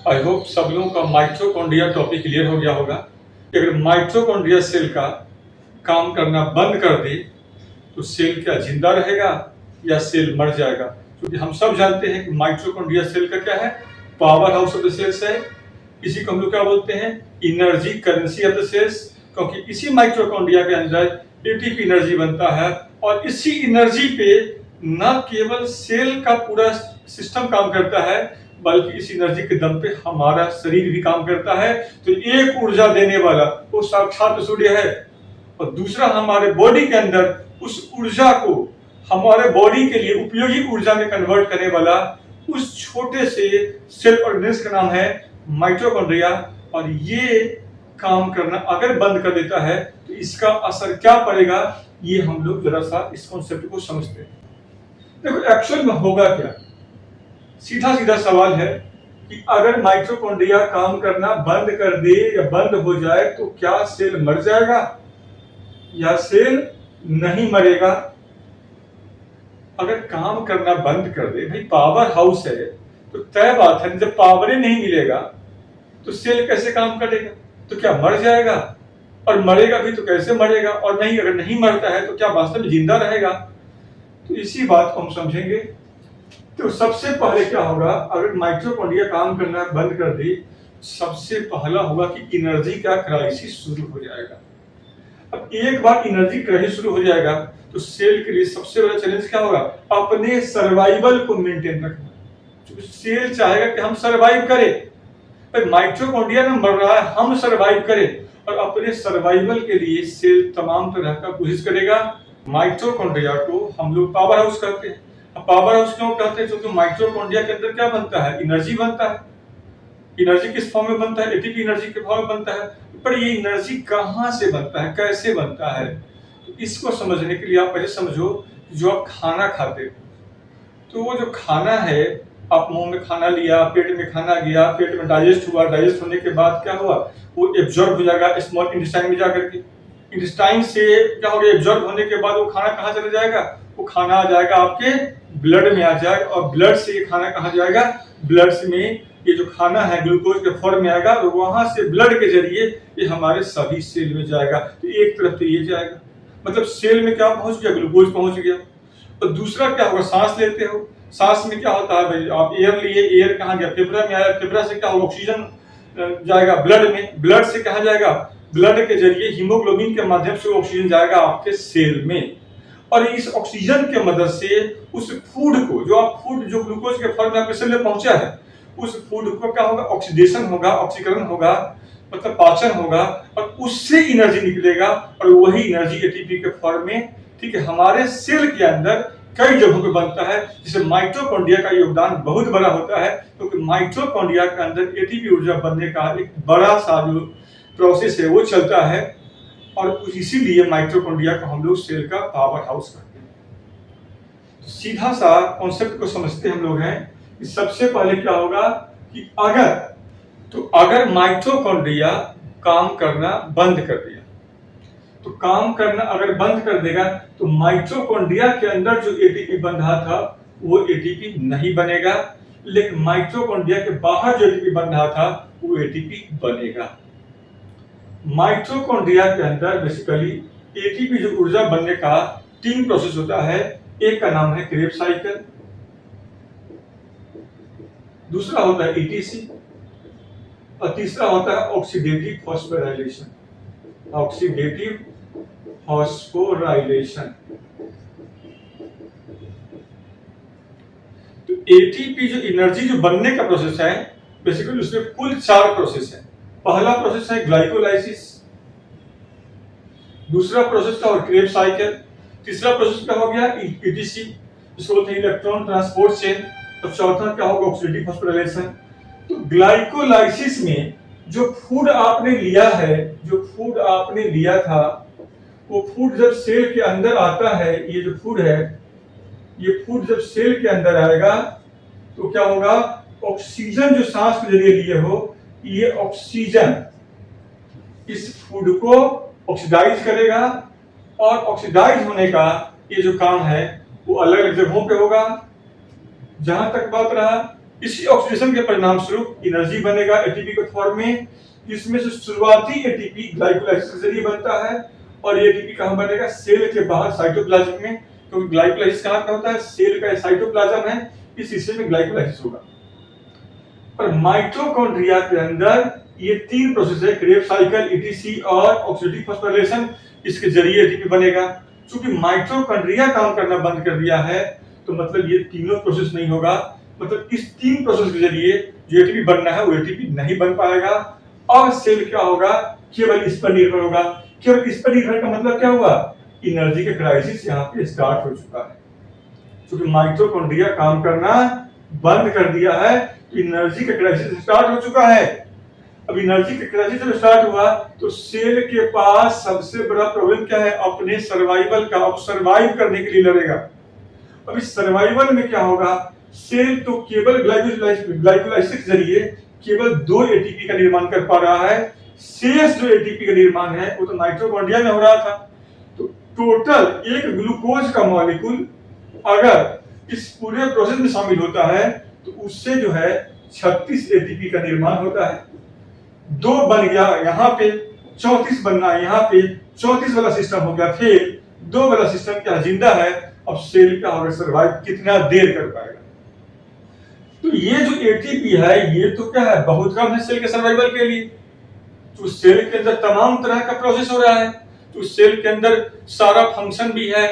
I hope सब लोगों का माइटोकॉन्ड्रिया टॉपिक क्लियर हो गया होगा कि अगर माइटोकॉन्ड्रिया सेल का काम करना बंद कर दे तो सेल क्या जिंदा रहेगा या सेल मर जाएगा। क्योंकि हम सब जानते हैं कि माइटोकॉन्ड्रिया सेल का क्या है, power house of the cells है। इसी को हम लोग क्या बोलते हैं, energy currency of the cells. क्योंकि इसी माइटोकॉन्ड्रिया के अंदर एटीपी एनर्जी बनता है और इसी एनर्जी पे न केवल सेल का पूरा सिस्टम काम करता है बल्कि इस एनर्जी के दम पे हमारा शरीर भी काम करता है। तो एक ऊर्जा देने वाला वो साक्षात सूर्य है और दूसरा हमारे बॉडी के अंदर उस ऊर्जा को हमारे बॉडी के लिए उपयोगी ऊर्जा में कन्वर्ट करने वाला उस छोटे से सेल ऑर्गेनेल्स का नाम है माइटोकॉन्ड्रिया। और ये काम करना अगर बंद कर देता है तो इसका असर क्या पड़ेगा, ये हम लोग जरा सा इस कॉन्सेप्ट को समझते हैं। देखो एक्चुअल में होगा क्या, सीधा सीधा सवाल है कि अगर माइटोकॉन्ड्रिया काम करना बंद कर दे या बंद हो जाए तो क्या सेल मर जाएगा या सेल नहीं मरेगा। अगर काम करना बंद कर दे, भाई पावर हाउस है तो तय बात है, जब पावर ही नहीं मिलेगा तो सेल कैसे काम करेगा, तो क्या मर जाएगा, और मरेगा भी तो कैसे मरेगा, और नहीं अगर नहीं मरता है तो क्या वास्तव में जिंदा रहेगा। तो इसी बात को हम समझेंगे। तो सबसे पहले क्या होगा, अगर माइटोकॉन्ड्रिया काम करना बंद कर दे, सबसे पहला होगा कि एनर्जी का क्राइसिस शुरू हो जाएगा। अब एक बार एनर्जी क्राइसिस शुरू हो जाएगा तो सेल के लिए सबसे बड़ा चैलेंज क्या होगा, अपने सर्वाइवल को मेंटेन रखना। क्योंकि सेल चाहेगा कि हम सर्वाइव करें, पर माइटोकॉन्ड्रिया में मर रहा है, हम सर्वाइव करें, और अपने सर्वाइवल के लिए सेल तमाम तरह का कोशिश करेगा। माइटोकॉन्ड्रिया को हम लोग पावर हाउस कहते हैं। अब पावर हाउस क्यों कहते हैं, क्योंकि माइटोकॉन्ड्रिया के अंदर क्या बनता है, एनर्जी बनता है। एनर्जी किस फॉर्म में बनता है, एटीपी एनर्जी के फॉर्म में बनता है। पर ये एनर्जी कहां से बनता है, कैसे बनता है, तो इसको समझने के लिए आप पहले समझो जो आप खाना खाते हो, तो वो जो खाना है, आप मुंह में खाना लिया, पेट में खाना गया, पेट में डाइजेस्ट हुआ, डाइजेस्ट होने के बाद क्या हुआ, वो एब्जॉर्ब हो जाएगा स्मॉल इंटेस्टाइन में जाकर के। इंटेस्टाइन से क्या हो गया, एब्जॉर्ब होने के बाद वो खाना कहाँ चला जाएगा, वो खाना आ जाएगा आपके ब्लड में आ जाएगा, और ब्लड से ये खाना कहाँ जाएगा, ब्लड में ये जो खाना है ग्लूकोज के फॉर्म में आएगा, और वहां से ब्लड के जरिए ये हमारे सभी सेल में जाएगा। तो एक तरफ तो ये जाएगा, मतलब सेल में क्या पहुंच गया, ग्लूकोज पहुंच गया। और दूसरा क्या होगा, सांस लेते हो, सांस में क्या होता है भाई, आप एयर लिए, एयर कहाँ गया, फेफड़ा में आया, फेफड़ा से क्या होगा, ऑक्सीजन जाएगा ब्लड में, ब्लड से कहाँ जाएगा, ब्लड के जरिए हीमोग्लोबिन के माध्यम से ऑक्सीजन जाएगा आपके सेल में। और इस ऑक्सीजन के मदद से उस फूड को, जो आप फूड जो ग्लूकोज के फॉर्म में आपके सेल में पहुंचा है, उस फूड को क्या होगा, ऑक्सीडेशन होगा, ऑक्सीकरण होगा, मतलब पाचन होगा, और उससे एनर्जी निकलेगा, और वही एनर्जी एटीपी के फॉर्म में, ठीक है, हमारे सेल के अंदर कई जगहों पे बनता है। जिससे माइटोकॉन्ड्रिया का योगदान बहुत बड़ा होता है, क्योंकि माइटोकॉन्ड्रिया के अंदर एटीपी ऊर्जा बनने का एक बड़ा सा जो प्रोसेस है वो चलता है, और इसीलिए माइटोकॉन्ड्रिया को हम लोग सेल का पावर हाउस कहते हैं। तो सीधा सा कॉन्सेप्ट को समझते हम लोग हैं कि सबसे पहले क्या होगा कि अगर माइटोकॉन्ड्रिया काम करना बंद कर दिया, तो काम करना अगर बंद कर देगा तो माइटोकॉन्ड्रिया के अंदर जो एटीपी बन रहा था वो एटीपी नहीं बनेगा, लेकिन माइटोकॉन्ड्रिया के बाहर जो एटीपी बन रहा था वो एटीपी बनेगा। माइटोकॉन्ड्रिया के अंदर बेसिकली एटीपी जो ऊर्जा बनने का 3 प्रोसेस होता है। एक का नाम है क्रेब्स साइकिल, दूसरा होता है ईटीसी, और तीसरा होता है ऑक्सीडेटिव फॉस्फोराइलेशन। Oxidative phosphorylation. तो एटीपी जो एनर्जी जो बनने का प्रोसेस है, बेसिकली उसमें कुल 4 प्रोसेस है। पहला प्रोसेस है ग्लाइकोलाइसिस, दूसरा प्रोसेस का क्रेब्स साइकिल, तीसरा प्रोसेस क्या हो गया ईटीसी, जिसको बोलते हैं इलेक्ट्रॉन ट्रांसपोर्ट चेन, और चौथा क्या होगा ऑक्सीडेटिव फॉस्फोराइलेशन। तो ग्लाइकोलाइसिस में जो फूड आपने लिया है, जो फूड आपने लिया था, वो फूड जब सेल के अंदर आता है, ये जो फूड है, ये फूड जब सेल के अंदर आएगा तो क्या होगा, ऑक्सीजन जो सांस के जरिए लिए हो, ये ऑक्सीजन इस फूड को ऑक्सीडाइज करेगा, और ऑक्सीडाइज होने का ये जो काम है वो अलग अलग जगहों पे होगा। जहां तक बात रहा इसी ऑक्सीडेशन के परिणाम स्वरूप एनर्जी बनेगा एटीपी के फॉर्म में। इसमें से शुरुआती एटीपी ग्लाइकोलाइसिस के जरिए बनता है और ये एटीपी कहां बनेगा? सेल के बाहर साइटोप्लाज्म में, क्योंकि ग्लाइकोलाइसिस कहां पे होता है? सेल का साइटोप्लाज्म है, इस हिस्से में ग्लाइकोलाइसिस होगा। पर माइटोकॉन्ड्रिया के अंदर ये तीन प्रोसेस है, क्रेब्स साइकिल, ईटीसी और ऑक्सीडेटिव फॉस्फोराइलेशन, इसके जरिए एटीपी बनेगा। क्योंकि माइटोकॉन्ड्रिया काम करना बंद कर दिया है तो मतलब ये तीनों प्रोसेस नहीं होगा, मतलब इस तीन प्रोसेस के जरिए जो एटीपी बनना है वो एटीपी नहीं बन पाएगा और सेल क्या होगा? केवल इस पर निर्भर होगा। केवल इस पर निर्भर का मतलब क्या हुआ? एनर्जी का क्राइसिस यहाँ पे स्टार्ट हो चुका है। क्योंकि माइटोकॉन्ड्रिया काम करना बंद कर दिया है तो एनर्जी का क्राइसिस स्टार्ट हो चुका है। अब एनर्जी का क्राइसिस जब स्टार्ट हुआ तो सेल के पास सबसे बड़ा प्रॉब्लम क्या है? अपने सर्वाइवल का। अब सर्वाइव करने के लिए लड़ेगा। अब इस सर्वाइवल में क्या होगा? सेल तो केवल ग्लाइकोलाइसिस के जरिए केवल 2 एटीपी का निर्माण कर पा रहा है। शेष जो एटीपी का निर्माण है वो तो माइटोकॉन्ड्रिया में हो रहा था। तो टोटल एक ग्लूकोज का मॉलिक्यूल अगर इस पूरे प्रोसेस में शामिल होता है तो उससे जो है 36 एटीपी का निर्माण होता है। 2 बन गया यहाँ पे, 34 बनना है यहाँ पे, 34 वाला सिस्टम हो गया फेल, 2 वाला सिस्टम क्या जिंदा है। अब सेल क्या होगा? सर्वाइव कितना देर कर पाएगा? तो ये जो एटीपी है ये तो क्या है? बहुत कम है सेल के सर्वाइवल के लिए। तो सेल के अंदर तमाम तरह का प्रोसेस हो रहा है, तो सेल के अंदर सारा फंक्शन भी है,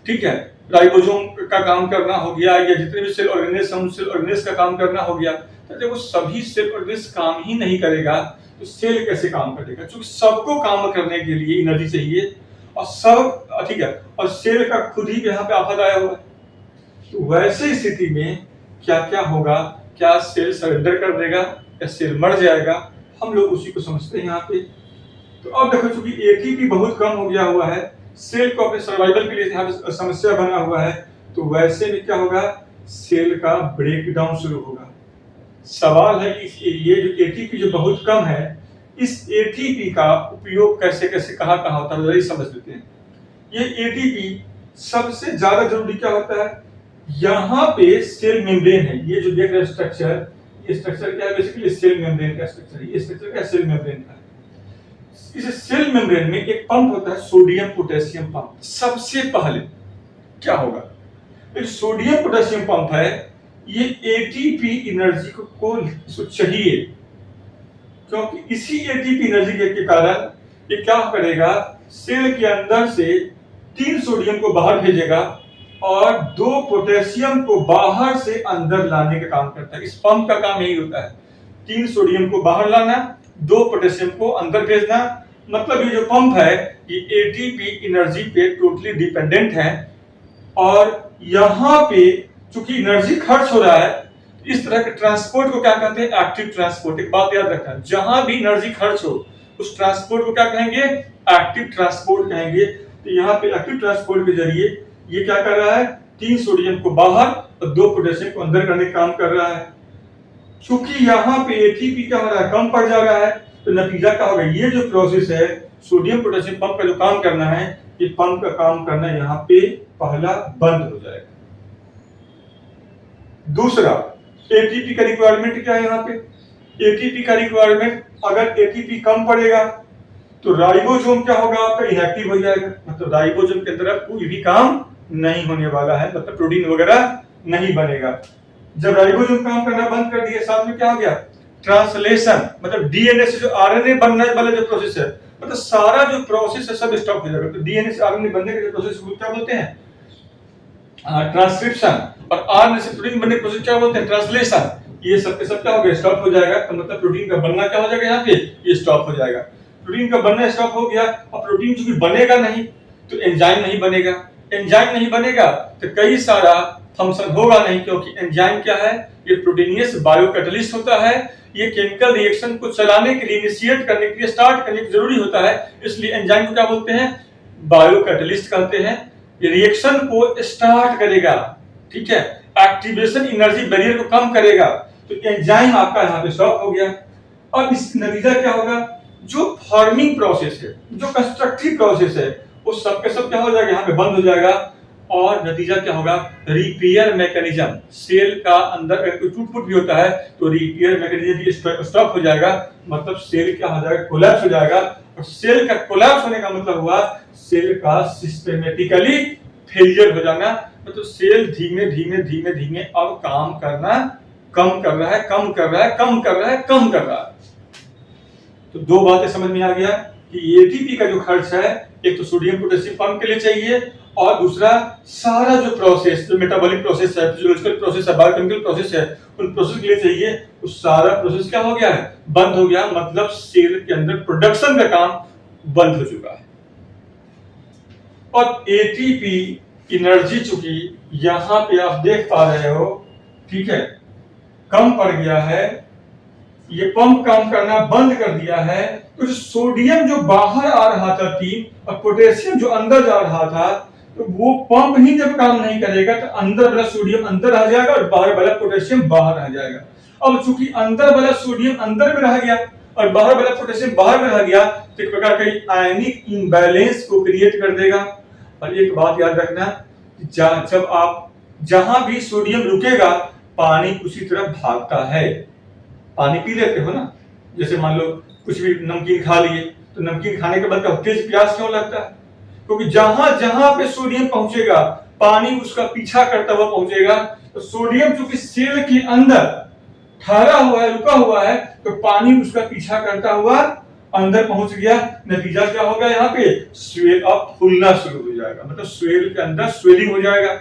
ठीक है। राइबोसोम का काम करना हो गया या जितने भी सेल ऑर्गेनेज का काम करना हो गया। तो जब वो सभी सेल ऑर्गेनेज काम ही नहीं करेगा तो सेल कैसे काम करेगा? क्योंकि सबको काम करने के लिए एनर्जी चाहिए और सब, ठीक है, और सेल का खुद ही यहाँ पे आफत आया हुआ है। तो वैसे स्थिति में क्या क्या होगा? क्या सेल सरेंडर कर देगा या सेल मर जाएगा? हम लोग उसी को समझते हैं यहाँ पे। तो अब देखो चूंकि एटीपी बहुत कम हो गया हुआ है, सेल को अपने सर्वाइवल के लिए यहाँ पे समस्या बना हुआ है, तो वैसे में क्या होगा? सेल का ब्रेकडाउन शुरू होगा। सवाल है कि ये जो एटीपी जो बहुत कम है, इस एटीपी का उपयोग कैसे कैसे कहाँ कहाँ होता है जरा समझ लेते हैं। ये एटीपी सबसे ज्यादा जरूरी क्या होता है? यहाँ पे सेल मेम्ब्रेन है, ये जो देख रहे हैं स्ट्रक्चर, ये स्ट्रक्चर क्या है? बेसिकली सेल मेम्ब्रेन का स्ट्रक्चर है। ये स्ट्रक्चर क्या? सेल मेम्ब्रेन का है। इस सेल मेम्ब्रेन में एक पंप होता है, सोडियम पोटेशियम पंप। सबसे पहले क्या होगा? एक सोडियम पोटेशियम पंप है, ये एटीपी एनर्जी को चाहिए, क्योंकि इसी एटीपी एनर्जी के कारण ये क्या करेगा? सेल के अंदर से 3 सोडियम को बाहर भेजेगा और 2 पोटेशियम को बाहर से अंदर लाने का काम करता है। इस पंप का काम यही होता है, 3 सोडियम को बाहर लाना, 2 पोटेशियम को अंदर भेजना। मतलब ये जो पंप है ये एटीपी एनर्जी पे टोटली डिपेंडेंट है। और यहाँ पे चूंकि एनर्जी खर्च हो रहा है, इस तरह के ट्रांसपोर्ट को क्या कहते हैं? Active transport. एक बात याद रखना, जहां भी एनर्जी खर्च हो उस ट्रांसपोर्ट को क्या कहेंगे? एक्टिव ट्रांसपोर्ट कहेंगे। तो यहाँ पे एक्टिव ट्रांसपोर्ट के जरिए ये क्या कर रहा है? 3 सोडियम को बाहर और 2 पोटेशियम को अंदर करने का काम कर रहा है। क्योंकि यहाँ पे एटीपी क्या हो रहा है? कम पड़ जा रहा है, तो नतीजा क्या होगा? ये जो प्रोसेस है सोडियम पोटेशियम पंप का जो काम करना है, ये पंप का काम करना यहाँ पे पहला बंद हो जाएगा। दूसरा, एटीपी का रिक्वायरमेंट क्या है? यहाँ पे एटीपी का रिक्वायरमेंट, अगर एटीपी कम पड़ेगा तो राइबोसोम क्या होगा? आपका इनएक्टिव हो जाएगा। मतलब राइबोसोम के अंदर कोई भी काम नहीं होने वाला है, मतलब प्रोटीन वगैरह नहीं बनेगा। जब राइबोसोम काम करना बंद कर दिया, साथ में क्या हो गया? ट्रांसलेशन, मतलब डीएनए से जो आरएनए बनने वाला जो प्रोसेस है, मतलब सारा जो प्रोसेस है सब स्टॉप हो जाएगा। तो डीएनए से आरएनए बनने के प्रोसेस को क्या बोलते हैं? ट्रांसक्रिप्शन। और आरएनए से प्रोटीन बनने के प्रोसेस क्या बोलते हैं? ट्रांसलेशन। ये सब के सब क्या हो गया? स्टॉप हो जाएगा। तो मतलब प्रोटीन का बनना क्या हो जाएगा? यहाँ पे ये स्टॉप हो जाएगा। प्रोटीन का बनना स्टॉप हो गया। और प्रोटीन चूंकि बनेगा नहीं तो एंजाइम नहीं बनेगा। एंजाइम नहीं बनेगा तो कई सारा फंक्शन होगा नहीं, क्योंकि एंजाइम क्या है? ये प्रोटीनियस बायोकैटलिस्ट होता है। ये केमिकल रिएक्शन को चलाने के लिए, इनिशिएट करने के लिए, स्टार्ट करने के लिए जरूरी होता है। इसलिए एंजाइम को क्या बोलते हैं? बायोकैटलिस्ट कहते हैं। ये रिएक्शन को स्टार्ट करेगा, ठीक है, एक्टिवेशन एनर्जी बैरियर को कम करेगा। तो एंजाइम आपका यहाँ पे स्टॉप हो गया। और इस नतीजा क्या होगा? जो फॉर्मिंग प्रोसेस है, जो कंस्ट्रक्टिव प्रोसेस है, वो सब के सब क्या हो जाएगा? यहाँ पे बंद हो जाएगा। और नतीजा क्या होगा, रिपेयर मैकेनिज्म, सेल का अंदर अगर कोई टूट फूट भी होता है तो रिपेयर मैकेनिज्म भी स्टॉप हो जाएगा, मतलब सेल क्या हो जाएगा, कोलैप्स हो जाएगा। और सेल का कोलैप्स होने का मतलब हुआ सेल का सिस्टेमेटिकली फेलियर हो जाना, मतलब सेल धीमे धीमे धीमे धीमे अब काम करना कम कर रहा है, कम कर रहा है, कम कर रहा है, कम कर रहा है। तो दो बातें समझ में आ गया कि एटीपी का जो खर्च है, एक तो सोडियम पोटेशियम पंप के लिए चाहिए, और दूसरा सारा जो प्रोसेस, जो मेटाबॉलिक प्रोसेस है, फिजियोलॉजिकल प्रोसेस है, बायोकेमिकल प्रोसेस है, उन प्रोसेस के लिए चाहिए, वो सारा प्रोसेस क्या हो गया है, बंद हो गया, मतलब सेल के अंदर प्रोडक्शन का काम बंद हो चुका है। और एटीपी एनर्जी चूंकि यहां पे आप देख पा रहे हो, ठीक है, कम पड़ गया है, ये पंप काम करना बंद कर दिया है, तो सोडियम जो बाहर आ रहा था तीन और पोटेशियम जो अंदर जा रहा था, तो वो पंप ही जब काम नहीं करेगा तो अंदर वाला सोडियम अंदर आ जाएगा और बाहर वाला पोटेशियम बाहर आ जाएगा। अब चूंकि अंदर वाला सोडियम अंदर में रह गया और बाहर वाला पोटेशियम बाहर में रह गया, तो एक प्रकार का आयनिक इम्बैलेंस को क्रिएट कर देगा। और एक बात याद रखना, जब आप जहां भी सोडियम रुकेगा, पानी उसी तरफ भागता है। पानी पी लेते हो ना, जैसे मान लो कुछ भी नमकीन खा लिए, तो नमकीन खाने के बाद तेज प्यास क्यों लगता है, क्योंकि जहां जहां पे सोडियम पहुंचेगा पानी उसका पीछा करता हुआ पहुंचेगा। तो सोडियम चूंकि सेल के अंदर ठहरा हुआ है, रुका हुआ है, तो पानी उसका पीछा करता हुआ अंदर पहुंच गया। नतीजा क्या होगा, यहाँ पे स्वेल अप, फूलना शुरू हो जाएगा, मतलब सेल के अंदर स्वेलिंग हो जाएगा।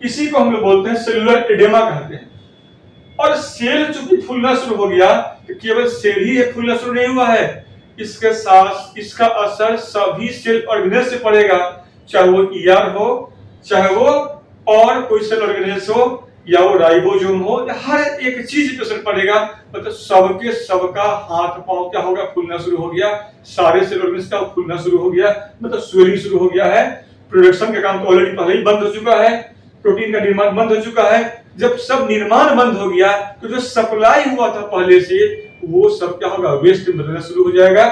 इसी को हम लोग बोलते हैं सेलुलर एडेमा कहते हैं। और सेल चूंकि फूलना शुरू हो गया, तो केवल सेल ही फूलना शुरू नहीं हुआ है, इसके साथ इसका असर सभी सेल ऑर्गेनेल से पड़ेगा, चाहे वो ईआर हो, चाहे वो और कोई सेल ऑर्गेनेल हो, या वो राइबोसोम हो, या हर एक चीज पे असर पड़ेगा। मतलब सबके सबका हाथ पांव क्या होगा, फूलना शुरू हो गया, सारे सेल ऑर्गेनेल्स का फूलना शुरू हो गया, मतलब स्वेलिंग शुरू हो गया है। प्रोडक्शन का काम तो ऑलरेडी पहले ही बंद हो चुका है, प्रोटीन का निर्माण बंद हो चुका है। जब सब निर्माण बंद हो गया, तो जो सप्लाई हुआ था पहले से, वो सब क्या होगा, वेस्ट बदलना शुरू हो जाएगा,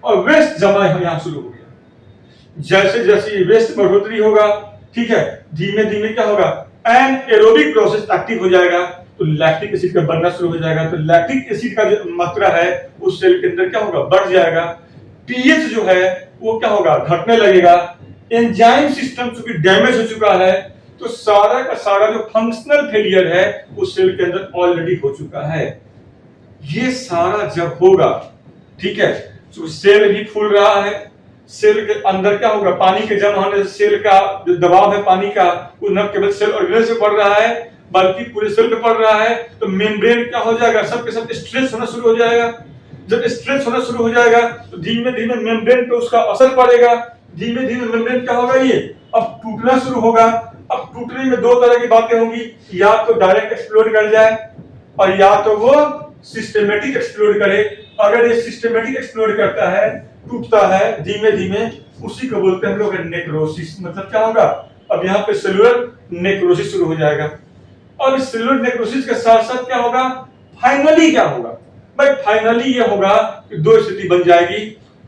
और वेस्ट जमा यहाँ शुरू हो गया। जैसे जैसे वेस्ट बढ़ोतरी होगा, ठीक है, धीमे धीमे क्या होगा, एनाएरोबिक प्रोसेस एक्टिव हो जाएगा, तो लैक्टिक एसिड का बनना शुरू हो जाएगा। तो लैक्टिक एसिड का जो मात्रा है उस सेल के अंदर क्या होगा, बढ़ जाएगा। पीएच जो है वो क्या होगा, घटने लगेगा। एंजाइम सिस्टम चूंकि डैमेज हो चुका है, तो सारा का सारा जो फंक्शनल फेलियर है उस सेल के अंदर ऑलरेडी हो चुका है। ये सारा जब होगा, ठीक है, तो सेल भी फूल रहा है, सेल के अंदर क्या होगा, पानी के जमा होने से सेल का जो दबाव है पानी का, वो न केवल सेल ऑर्गेनेल से पड़ रहा है बल्कि पूरे सेल पे पड़ रहा है। तो मेम्ब्रेन क्या हो जाएगा, सबके सब स्ट्रेच होना शुरू हो जाएगा। जब स्ट्रेच होना शुरू हो जाएगा, तो धीमे धीमे मेम्ब्रेन पे उसका असर पड़ेगा। धीमे धीमे मेम्ब्रेन क्या होगा, ये अब टूटना शुरू होगा। अब टूटने में दो तरह की बातें होंगी, या तो डायरेक्ट एक्सप्लोड कर जाए और या तो वो सिस्टेमेटिक एक्सप्लोड करे। अगर ये सिस्टेमेटिक एक्सप्लोड करता है, टूटता है धीमे धीमे, उसी को बोलते हैं हम लोग नेक्रोसिस। मतलब क्या होगा, अब यहाँ पे सेलुलर नेक्रोसिस शुरू हो जाएगा। और इस सेलुलर नेक्रोसिस के साथ साथ क्या होगा, फाइनली क्या होगा भाई, फाइनली ये होगा कि दो स्थिति बन जाएगी।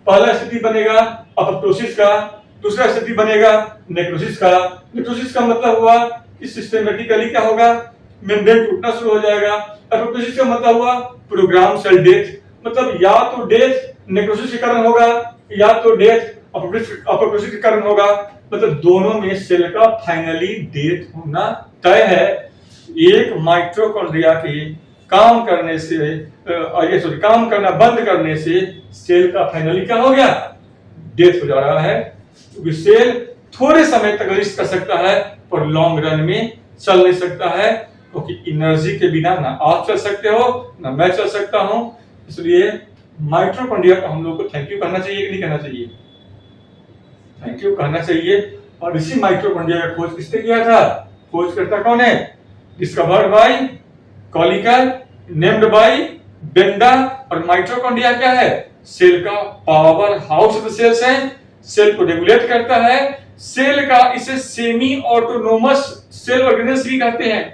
पहला स्थिति बनेगा अपोप्टोसिस का, दूसरा स्थिति बनेगा नेक्रोसिस का। नेक्रोसिस का मतलब हुआ कि सिस्टेमेटिकली क्या होगा, मेम्ब्रेन टूटना शुरू हो जाएगा। अपोप्टोसिस का मतलब हुआ प्रोग्राम सेल डेथ, मतलब या तो डेथ नेक्रोसिस के कारण होगा, या तो डेथ अपोप्टोसिस के कारण होगा। मतलब दोनों में सेल का फाइनली डेथ होना तय है। एक माइटोकॉन्ड्रिया के काम करने से काम करना बंद करने से सेल का फाइनली क्या हो गया, डेथ हो जा रहा है। क्योंकि सेल थोड़े समय तक रेस्ट कर सकता है पर लॉन्ग रन में चल नहीं सकता है, क्योंकि एनर्जी के बिना ना आप चल सकते हो ना मैं चल सकता हूं। इसलिए माइटोकॉन्ड्रिया को हम लोग को थैंक यू कहना चाहिए कि नहीं कहना चाहिए, थैंक यू कहना चाहिए। और इसी माइटोकॉन्ड्रिया का खोज किसने किया था, खोज करता कौन है, discovered by Kolliker, named by Benda. और माइटोकॉन्ड्रिया क्या है, सेल का पावर हाउस ऑफ सेल्स है, सेल को रेगुलेट करता है। सेल का इसे सेमी ऑटोनोमस सेल ऑर्गेनेल्स भी कहते हैं,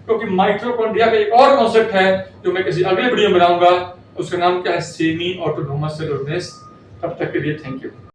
क्योंकि माइटोकॉन्ड्रिया का एक और कॉन्सेप्ट है जो मैं किसी अगले वीडियो में बनाऊंगा, उसका नाम क्या है, सेमी ऑटोनोमस सेल ऑर्गेनेल्स। तब तक के लिए थैंक यू।